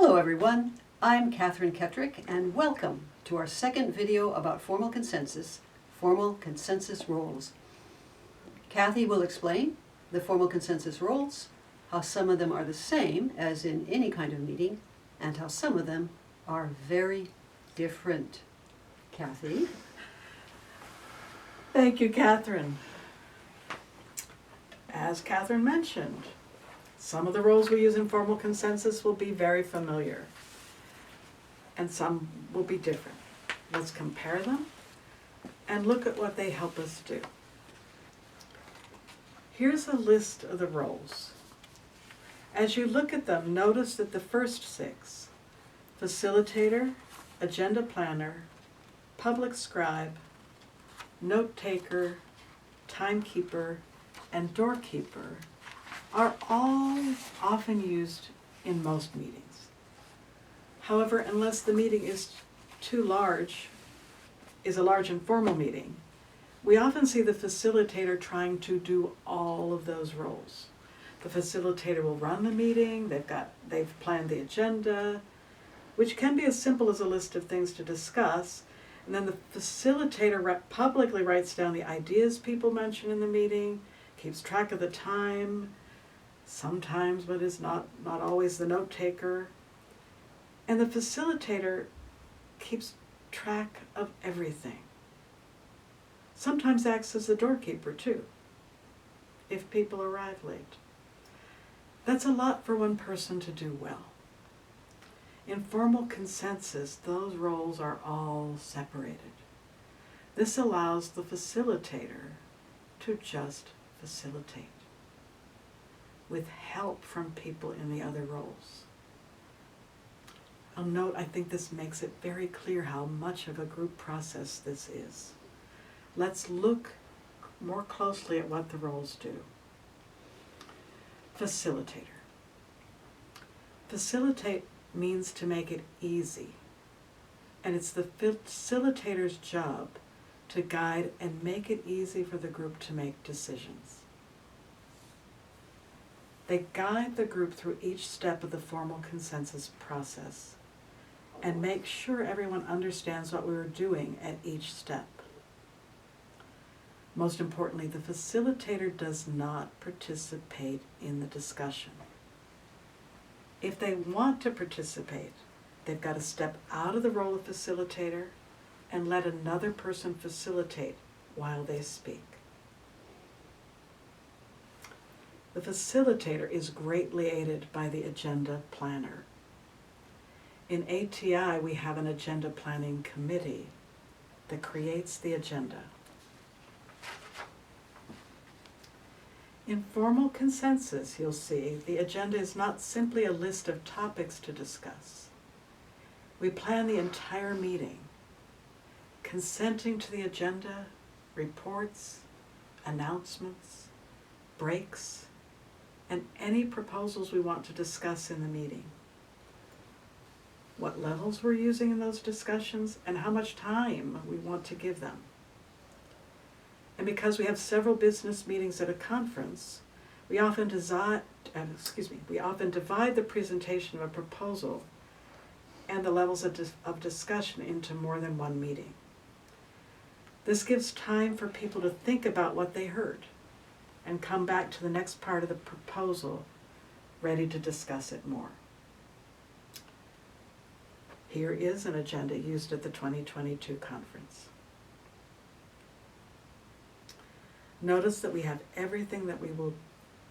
Hello everyone, I'm Catherine Kettrick and welcome to our second video about formal consensus roles. Kathy will explain the formal consensus roles, how some of them are the same as in any kind of meeting, and how some of them are very different. Kathy? Thank you, Catherine. As Catherine mentioned, some of the roles we use in formal consensus will be very familiar, and some will be different. Let's compare them and look at what they help us do. Here's a list of the roles. As you look at them, notice that the first six, facilitator, agenda planner, public scribe, note taker, timekeeper, and doorkeeper, are all often used in most meetings. However, unless the meeting is a large informal meeting, we often see the facilitator trying to do all of those roles. The facilitator will run the meeting, they've planned the agenda, which can be as simple as a list of things to discuss, and then the facilitator publicly writes down the ideas people mention in the meeting, keeps track of the time, sometimes, but is not always, the note taker. And the facilitator keeps track of everything. Sometimes acts as the doorkeeper too, if people arrive late. That's a lot for one person to do well. In formal consensus, those roles are all separated. This allows the facilitator to just facilitate, with help from people in the other roles. I'll note, I think this makes it very clear how much of a group process this is. Let's look more closely at what the roles do. Facilitator. Facilitate means to make it easy, and it's the facilitator's job to guide and make it easy for the group to make decisions. They guide the group through each step of the formal consensus process and make sure everyone understands what we were doing at each step. Most importantly, the facilitator does not participate in the discussion. If they want to participate, they've got to step out of the role of facilitator and let another person facilitate while they speak. The facilitator is greatly aided by the agenda planner. In ATI, we have an agenda planning committee that creates the agenda. In formal consensus, you'll see, the agenda is not simply a list of topics to discuss. We plan the entire meeting, consenting to the agenda, reports, announcements, breaks, and any proposals we want to discuss in the meeting. What levels we're using in those discussions, and how much time we want to give them. And because we have several business meetings at a conference, we often divide the presentation of a proposal and the levels of discussion into more than one meeting. This gives time for people to think about what they heard and come back to the next part of the proposal ready to discuss it more. Here is an agenda used at the 2022 conference. Notice that we have everything that we will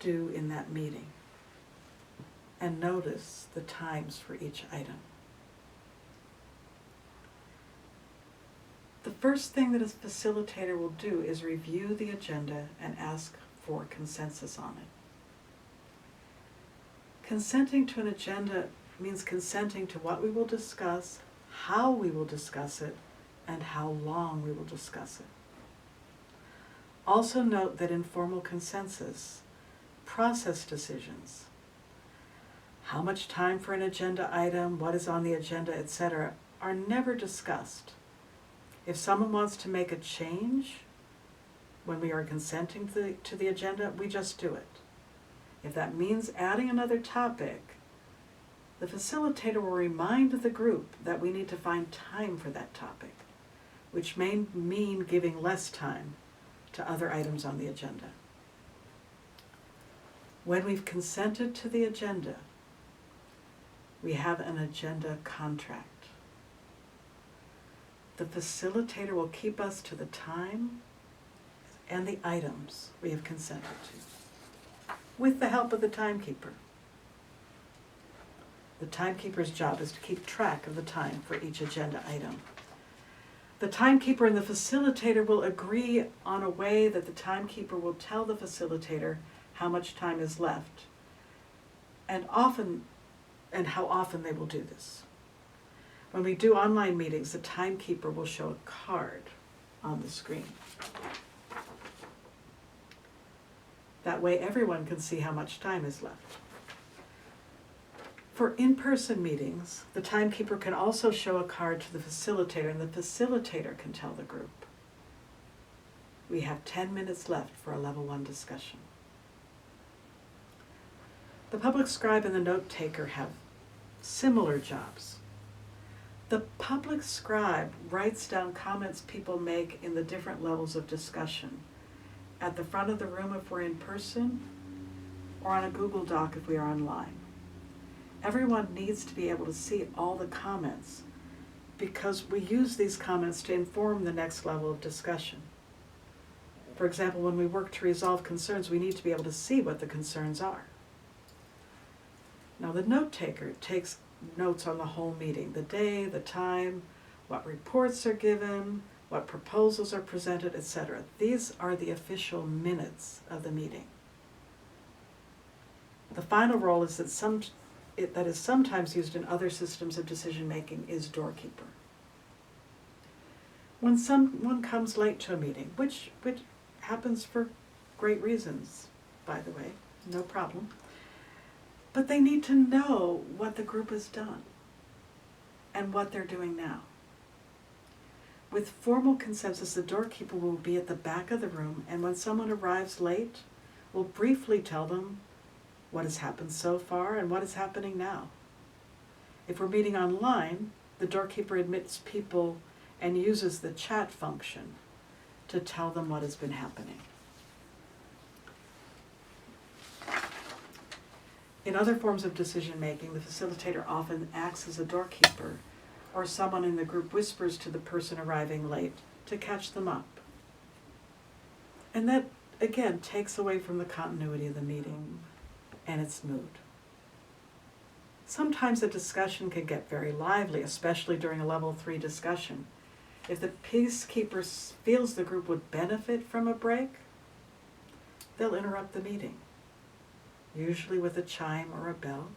do in that meeting, and notice the times for each item. The first thing that a facilitator will do is review the agenda and ask for consensus on it. Consenting to an agenda means consenting to what we will discuss, how we will discuss it, and how long we will discuss it. Also note that in formal consensus, process decisions, how much time for an agenda item, what is on the agenda, etc., are never discussed. If someone wants to make a change when we are consenting to the agenda, we just do it. If that means adding another topic, The facilitator will remind the group that we need to find time for that topic, which may mean giving less time to other items on the agenda. When we've consented to the agenda, we have an agenda contract. The facilitator will keep us to the time and the items we have consented to, with the help of the timekeeper. The timekeeper's job is to keep track of the time for each agenda item. The timekeeper and the facilitator will agree on a way that the timekeeper will tell the facilitator how much time is left, and how often they will do this. When we do online meetings, the timekeeper will show a card on the screen. That way everyone can see how much time is left. For in-person meetings, the timekeeper can also show a card to the facilitator, and the facilitator can tell the group, we have 10 minutes left for a level 1 discussion. The public scribe and the note taker have similar jobs. The public scribe writes down comments people make in the different levels of discussion at the front of the room if we're in person, or on a Google Doc if we are online. Everyone needs to be able to see all the comments because we use these comments to inform the next level of discussion. For example, when we work to resolve concerns, we need to be able to see what the concerns are. Now, the note taker takes notes on the whole meeting, the day, the time, what reports are given, what proposals are presented, etc. These are the official minutes of the meeting. The final role is that is sometimes used in other systems of decision-making is doorkeeper. When someone comes late to a meeting, which happens for great reasons, by the way, no problem, but they need to know what the group has done and what they're doing now. With formal consensus, the doorkeeper will be at the back of the room, and when someone arrives late, will briefly tell them what has happened so far and what is happening now. If we're meeting online, the doorkeeper admits people and uses the chat function to tell them what has been happening. In other forms of decision-making, the facilitator often acts as a doorkeeper, or someone in the group whispers to the person arriving late to catch them up. And that, again, takes away from the continuity of the meeting and its mood. Sometimes a discussion can get very lively, especially during a level 3 discussion. If the peacekeeper feels the group would benefit from a break, they'll interrupt the meeting, usually with a chime or a bell.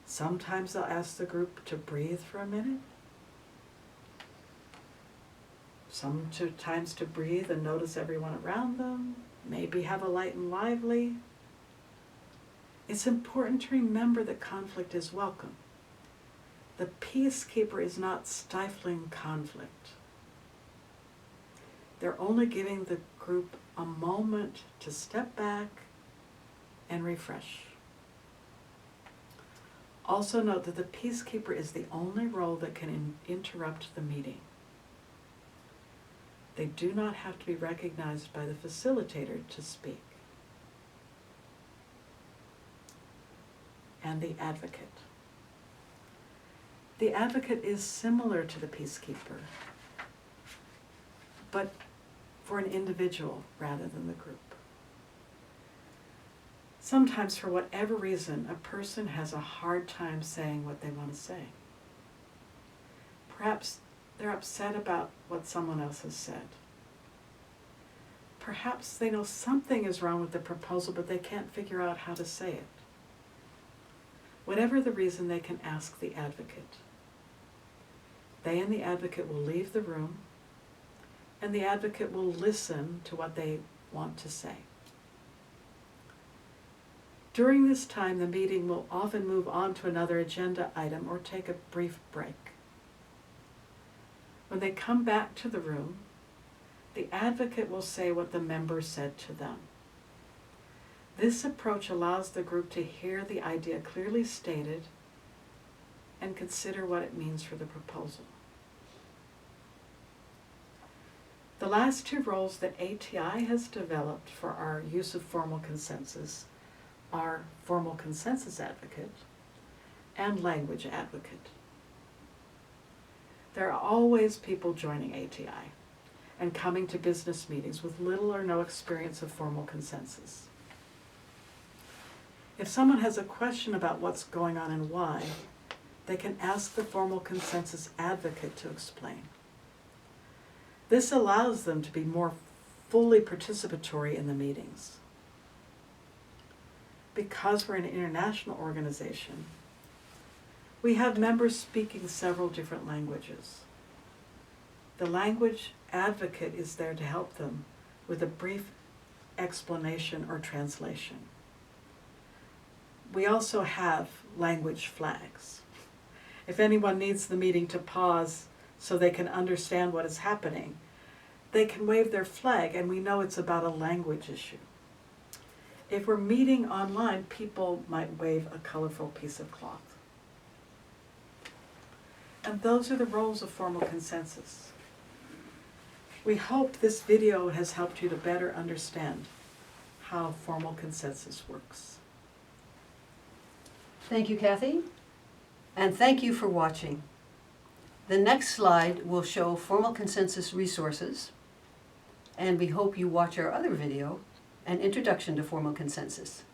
Sometimes they'll ask the group to breathe for a minute. Sometimes to breathe and notice everyone around them, maybe have a light and lively. It's important to remember that conflict is welcome. The peacekeeper is not stifling conflict. They're only giving the group a moment to step back and refresh. Also note that the peacekeeper is the only role that can interrupt the meeting. They do not have to be recognized by the facilitator to speak. And the advocate. The advocate is similar to the peacekeeper, but for an individual rather than the group. Sometimes, for whatever reason, a person has a hard time saying what they want to say. Perhaps they're upset about what someone else has said. Perhaps they know something is wrong with the proposal, but they can't figure out how to say it. Whatever the reason, they can ask the advocate. They and the advocate will leave the room, and the advocate will listen to what they want to say. During this time, the meeting will often move on to another agenda item or take a brief break. When they come back to the room, the advocate will say what the member said to them. This approach allows the group to hear the idea clearly stated and consider what it means for the proposal. The last two roles that ATI has developed for our use of formal consensus are formal consensus advocate and language advocate. There are always people joining ATI and coming to business meetings with little or no experience of formal consensus. If someone has a question about what's going on and why, they can ask the formal consensus advocate to explain. This allows them to be more fully participatory in the meetings. Because we're an international organization, we have members speaking several different languages. The language advocate is there to help them with a brief explanation or translation. We also have language flags. If anyone needs the meeting to pause so they can understand what is happening, they can wave their flag and we know it's about a language issue. If we're meeting online, people might wave a colorful piece of cloth. And those are the roles of formal consensus. We hope this video has helped you to better understand how formal consensus works. Thank you, Kathy, and thank you for watching. The next slide will show formal consensus resources, and we hope you watch our other video, An Introduction to Formal Consensus.